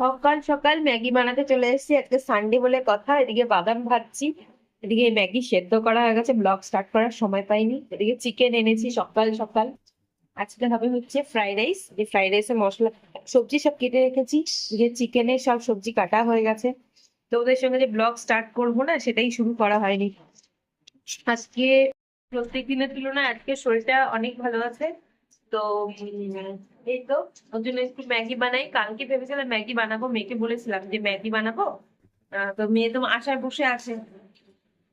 সকাল সকাল ম্যাগি বানাতে চলে এসেছি, আজকে সানডে বলে কথা। এদিকে বাদাম ভাজছি, এদিকে ম্যাগি সেদ্ধ করা হয়ে গেছে, ব্লগ স্টার্ট করার সময় পাইনি। এদিকে চিকেন এনেছি সকাল সকাল। আজকে হবে হচ্ছে ফ্রাইড রাইস। এই ফ্রাইড রাইসের মশলা সবজি সব কেটে রেখেছি, এদিকে চিকেনের সব সবজি কাটা হয়ে গেছে। তো ওদের সঙ্গে যে ব্লগ স্টার্ট করবো না, সেটাই শুরু করা হয়নি আজকে। প্রত্যেক দিনের তুলনায় আজকে শরীরটা অনেক ভালো আছে। তো এই তো ওর জন্য একটু ম্যাগি বানাই। কালকে ভেবেছিলাম ম্যাগি বানাবো, মেয়েকে বলেছিলাম যে ম্যাগি বানাবো। তো মেয়ে তো আশায় বসে আছে,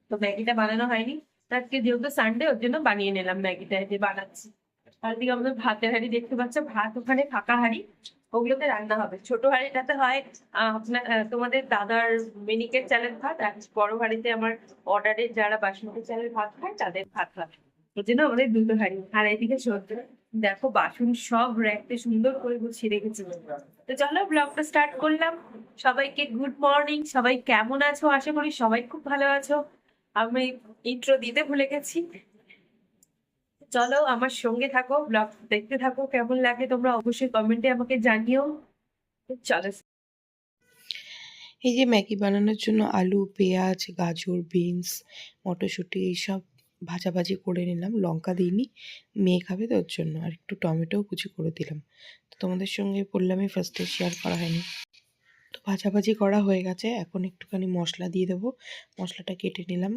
তো ম্যাগিটা বানানো হয়নি। তো আজকে যেহেতু সানডে, ওর জন্য বানিয়ে নিলাম ম্যাগিটা, যে বানাচ্ছি। আর দিকে আমাদের ভাতের হাঁড়ি দেখতে পাচ্ছ, ভাত ওখানে ফাঁকা হাঁড়ি, ওগুলোতে রান্না হবে। ছোট হাঁড়িটাতে হয় আপনার তোমাদের দাদার মিনিকেট চালের ভাত, আর বড় হাঁড়িতে আমার অর্ডারের যারা বাসমতি চালের ভাত খায় তাদের ভাত হয়। ওই জন্য আমাদের দুটো হাঁড়ি। আর এদিকে সত্যি দেখো বাসন সব র্যাকতে সুন্দর করে গুছিয়ে রেখেছি। তো চলো ব্লগটা স্টার্ট করলাম। সবাইকে গুড মর্নিং। সবাই কেমন আছো? আশা করি সবাই খুব ভালো আছো। আমি ইন্ট্রো দিতে ভুলে গেছি। চলো আমার সঙ্গে থাকো, ব্লগ দেখতে থাকো। কেমন লাগে তোমরা অবশ্যই কমেন্টে আমাকে জানিও। চলো। এই যে ম্যাগি বানানোর জন্য আলু, পেঁয়াজ, গাজর, বিনস, মটরশুঁটি এইসব ভাজাভাজি করে নিলাম। লঙ্কা দিইনি, মেয়ে খাবে তো ওর জন্য। আর একটু টমেটোও কুচি করে দিলাম। তো তোমাদের সঙ্গে বললামই ফার্স্টে, শেয়ার করা হয়নি। তো ভাজাভাজি করা হয়ে গেছে, এখন একটুখানি মশলা দিয়ে দেবো। মশলাটা কেটে নিলাম।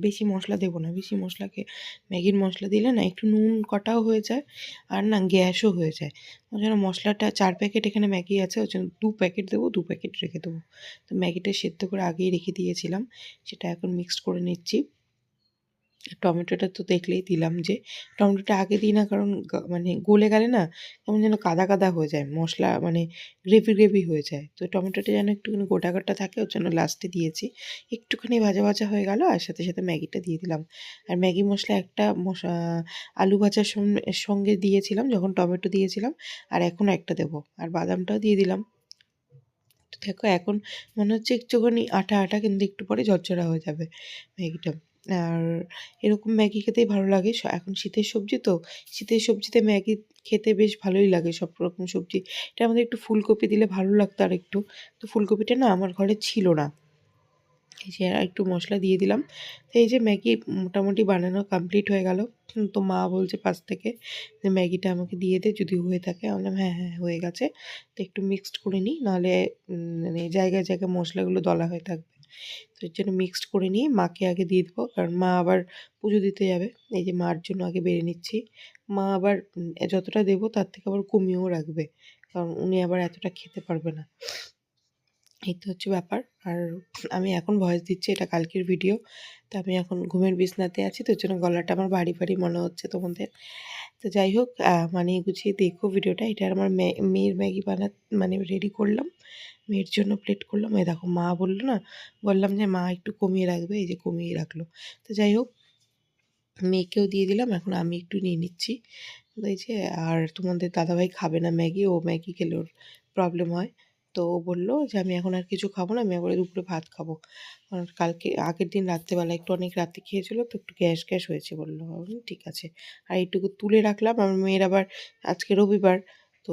বেশি মশলা দেবো না, বেশি মশলাকে ম্যাগির মশলা দিলে না একটু নুন কটাও হয়ে যায়, আর না গ্যাসও হয়ে যায়। ওই জন্য মশলাটা 4 প্যাকেট এখানে ম্যাগি আছে, ওই জন্য 2 প্যাকেট দেবো, 2 প্যাকেট রেখে দেবো। তো ম্যাগিটা সেদ্ধ করে আগেই রেখে দিয়েছিলাম, সেটা এখন মিক্সড করে নিচ্ছি। টমেটোটা তো দেখলেই দিলাম, যে টমেটোটা আগে দিই না, কারণ মানে গলে গেলে না কেমন যেন কাদা কাদা হয়ে যায়, মশলা মানে গ্রেভি গ্রেভি হয়ে যায়। তো টমেটোটা যেন একটুখানি গোটা গোটা থাকে, ওর জন্য লাস্টে দিয়েছি। একটুখানি ভাজা ভাজা হয়ে গেল, আর সাথে সাথে ম্যাগিটা দিয়ে দিলাম। আর ম্যাগি মশলা একটা আলু ভাজার সঙ্গে দিয়েছিলাম যখন টমেটো দিয়েছিলাম, আর এখন একটা দেবো, আর বাদামটাও দিয়ে দিলাম। তো দেখো এখন মনে হচ্ছে একটুখানি আঠা আঠা, কিন্তু একটু পরে ঝরঝরা হয়ে যাবে ম্যাগিটা। আর এরকম ম্যাগি খেতেই ভালো লাগে। এখন শীতের সবজি তো, শীতের সবজিতে ম্যাগি খেতে বেশ ভালোই লাগে। সব রকম সবজি, এটা আমাদের একটু ফুলকপি দিলে ভালো লাগতো আর একটু। তো ফুলকপিটা না আমার ঘরে ছিল না, এই যে আর একটু মশলা দিয়ে দিলাম। তো এই যে ম্যাগি মোটামুটি বানানো কমপ্লিট হয়ে গেল। তো মা বলছে পাশ থেকে যে ম্যাগিটা আমাকে দিয়ে দে যদি হয়ে থাকে। আমি বললাম হ্যাঁ হ্যাঁ হয়ে গেছে। তো একটু মিক্সড করে নিই, নাহলে মানে জায়গায় জায়গায় মশলাগুলো দলা হয়ে থাকবে। তো এর জন্য মিক্সড করে নিয়ে মাকে আগে দিয়ে দেবো, কারণ মা আবার পুজো দিতে যাবে। এই যে মার জন্য আগে বেড়ে নিচ্ছি। মা আবার যতটা দেবো তার থেকে আবার কমিয়েও রাখবে, কারণ উনি আবার এতটা খেতে পারবে না। এই তো হচ্ছে ব্যাপার। আর আমি এখন ভয়েস দিচ্ছি, এটা কালকের ভিডিও। তো আমি এখন ঘুমের বিছনাতে আছি, তো ওর জন্য গলাটা আমার ভারী ভারী মনে হচ্ছে তোমাদের। তো যাই হোক, মানিয়ে গুছিয়ে দেখো ভিডিওটা। এটা আমার মেয়ের ম্যাগি মানে রেডি করলাম, মেয়ের জন্য প্লেট করলাম। এই দেখো মা বললো না, বললাম যে মা একটু কমিয়ে রাখবে, এই যে কমিয়ে রাখলো। তো যাই হোক, মেয়েকেও দিয়ে দিলাম, এখন আমি একটু নিয়ে নিচ্ছি। তো এই যে, আর তোমাদের দাদাভাই খাবে না ম্যাগি, ও ম্যাগি খেলে ওর প্রবলেম হয়। তো ও বললো যে আমি এখন আর কিছু খাবো না, আমি একবারে দুপুরে ভাত খাবো। কারণ কালকে আগের দিন রাত্রেবেলা একটু অনেক রাতে খেয়েছিল, তো একটু গ্যাস গ্যাস হয়েছে বললো। আমি বললাম, ঠিক আছে। আর এইটুকু তুলে রাখলাম। আমার মেয়ের আবার আজকে রবিবার, তো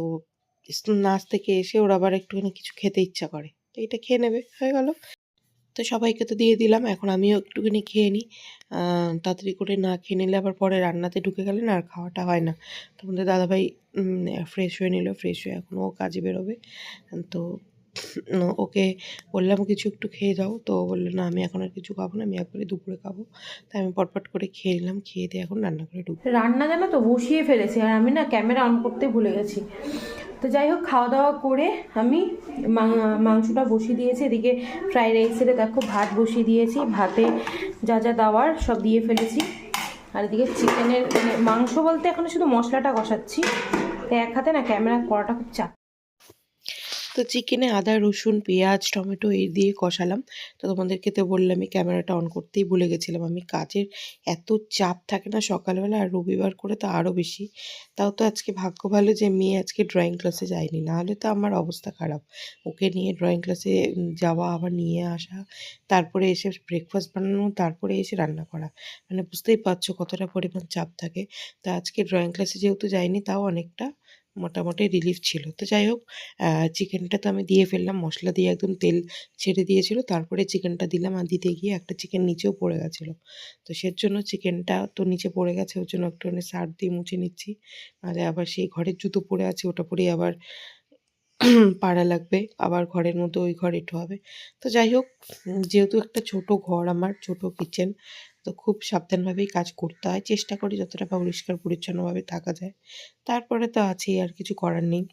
নাচ থেকে এসে ওর আবার একটুখানি কিছু খেতে ইচ্ছা করে, তো এটা খেয়ে নেবে, হয়ে গেল। তো সবাইকে তো দিয়ে দিলাম, এখন আমিও একটুখানি খেয়ে নিই। তাড়াতাড়ি করে না খেয়ে নিলে আবার পরে রান্নাতে ঢুকে গেলে না আর খাওয়াটা হয় না। তোমাদের দাদাভাই ফ্রেশ হয়ে নিল, ফ্রেশ হয়ে এখন ও কাজে বেরোবে। তো ওকে বললাম কিছু একটু খেয়ে যাও, তো ও বললো না আমি এখন আর কিছু খাবো না, আমি একবারে দুপুরে খাবো। তাই আমি পটপট করে খেয়ে নিলাম, খেয়ে দিয়ে এখন রান্না করে ঢুকবো। রান্না জানো তো বসিয়ে ফেলেছি, আর আমি না ক্যামেরা অন করতে ভুলে গেছি। তো যাই হোক, খাওয়া দাওয়া করে আমি মাংসটা বসিয়ে দিয়েছি। এদিকে ফ্রাইড রাইসের দেখো ভাত বসিয়ে দিয়েছি, ভাতে যা যা দেওয়ার সব দিয়ে ফেলেছি। আর এদিকে চিকেনের মানে মাংস বলতে এখন শুধু মশলাটা কষাচ্ছি, তাই এক হাতে না ক্যামেরা করাটা খুব চাপ। তো চিকেনে আদা, রসুন, পেঁয়াজ, টমেটো এই দিয়ে কষালাম। তো তোমাদেরকে তো বললামই, ক্যামেরাটা অন করতেই ভুলে গেছিলাম। আমি কাজের এত চাপ থাকে না সকালবেলা, আর রবিবার করে তো আরও বেশি। তাও তো আজকে ভাগ্য ভালো যে মেয়ে আজকে ড্রয়িং ক্লাসে যায়নি, নাহলে তো আমার অবস্থা খারাপ। ওকে নিয়ে ড্রয়িং ক্লাসে যাওয়া, আবার নিয়ে আসা, তারপরে এসে ব্রেকফাস্ট বানানো, তারপরে এসে রান্না করা, মানে বুঝতেই পারছো কতটা পরিমাণ চাপ থাকে। তা আজকে ড্রয়িং ক্লাসে যেহেতু যায়নি, তাও অনেকটা মোটামুটি রিলিফ ছিল। তো যাই হোক, চিকেনটা তো আমি দিয়ে ফেললাম, মশলা দিয়ে একদম তেল ছেড়ে দিয়েছিল। তারপরে চিকেনটা দিলাম, আর দিতে গিয়ে একটা চিকেন নিচেও পড়ে গেছিলো। তো সেজন্য চিকেনটা তো নিচে পড়ে গেছে, ওর জন্য একটুখানি সার্ফ দিয়ে মুছে নিচ্ছি। নাহলে আবার সেই ঘরের জুতো পরে আছে, ওটা পরেই আবার পাড়া লাগবে, আবার ঘরের মধ্যে ওই ঘর এঁটো হবে। তো যাই হোক, যেহেতু একটা ছোট ঘর আমার, ছোট কিচেন, তো খুব সাবধানভাবেই কাজ করতে হয়। চেষ্টা করি যতটা পরিষ্কার পরিচ্ছন্নভাবে থাকা যায়। তারপরে তো আছেই, আর কিছু করার নেই।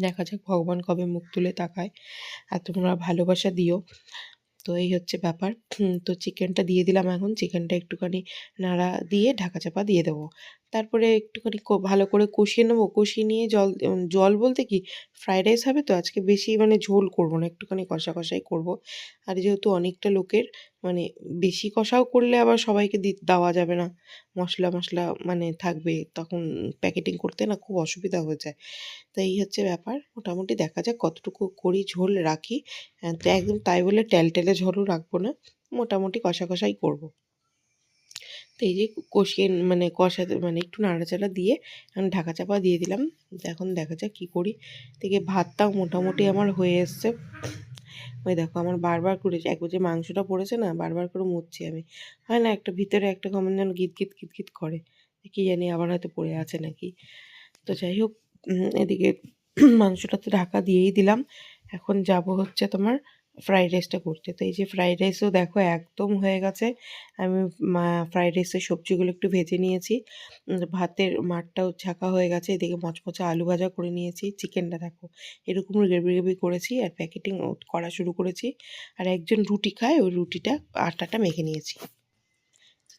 দেখা যাক ভগবান কবে মুখ তুলে তাকায়। আর তোমরা ভালোবাসা দিও। তো এই হচ্ছে ব্যাপার। তো চিকেনটা দিয়ে দিলাম এখন। চিকেনটা একটুখানি নাড়া দিয়ে ঢাকা চাপা দিয়ে দেবো। তারপরে একটুখানি ভালো করে কষিয়ে নেবো। কষিয়ে নিয়ে জল বলতে কি, ফ্রাইড রাইস হবে তো আজকে, বেশি মানে ঝোল করবো না, একটুখানি কষা কষাই করবো। আর যেহেতু অনেকটা লোকের, মানে বেশি কষাও করলে আবার সবাইকে দেওয়া যাবে না। মশলা মশলা মানে থাকবে, তখন প্যাকেটিং করতে না খুব অসুবিধা হয়ে যায়। তো এই হচ্ছে ব্যাপার। মোটামুটি দেখা যাক কতটুকু করি, ঝোল রাখি। তো একদম তাই বলে টেলটেলে ঝোলও রাখবো না। মোটামুটি কষা কষাই করব। তো এই যে কষিয়ে মানে কষাতে মানে একটু নাড়াচাড়া দিয়ে এখন ঢাকা চাপা দিয়ে দিলাম। তো এখন দেখা যাক কী করি। থেকে ভাতটাও মোটামুটি আমার হয়ে এসছে। ওই দেখো আমার বারবার করে, একবার যে মাংসটা পড়েছে না, বারবার করে মুছছি আমি। হয় না, একটা ভিতরে একটা কেমন যেন গিট গিট গিট গিট করে, কি জানি আবার হয়তো পড়ে আছে নাকি। তো যাই হোক, এদিকে মাংসটা তো ঢাকা দিয়েই দিলাম। এখন যাব হচ্ছে তোমার ফ্রাইড রাইসটা করতে। তো এই যে ফ্রাইড রাইসও দেখো একদম হয়ে গেছে। আমি ফ্রাইড রাইসের সবজিগুলো একটু ভেজে নিয়েছি। ভাতের মাঠটাও ছাঁকা হয়ে গেছে। এদিকে মচমচে আলু ভাজা করে নিয়েছি। চিকেনটা দেখো এরকম গ্রেভি গ্রেভি করেছি, আর প্যাকেটিং করা শুরু করেছি। আর একজন রুটি খায়, ওই রুটিটা আটাটা মেখে নিয়েছি।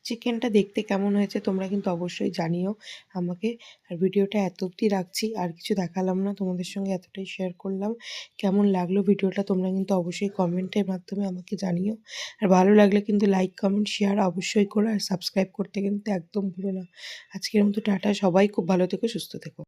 চিকেনটা দেখতে কেমন হয়েছে তোমরা কিন্তু অবশ্যই জানিও আমাকে। আর ভিডিওটা এত অবধি রাখছি, আর কিছু দেখালাম না, তোমাদের সঙ্গে এতটাই শেয়ার করলাম। কেমন লাগলো ভিডিওটা তোমরা কিন্তু অবশ্যই কমেন্টের মাধ্যমে আমাকে জানিও। আর ভালো লাগলে কিন্তু লাইক কমেন্ট শেয়ার অবশ্যই করো, আর সাবস্ক্রাইব করতে কিন্তু একদম ভুলো না। আজকের মতো টাটা, সবাই খুব ভালো থেকো, সুস্থ থেকো।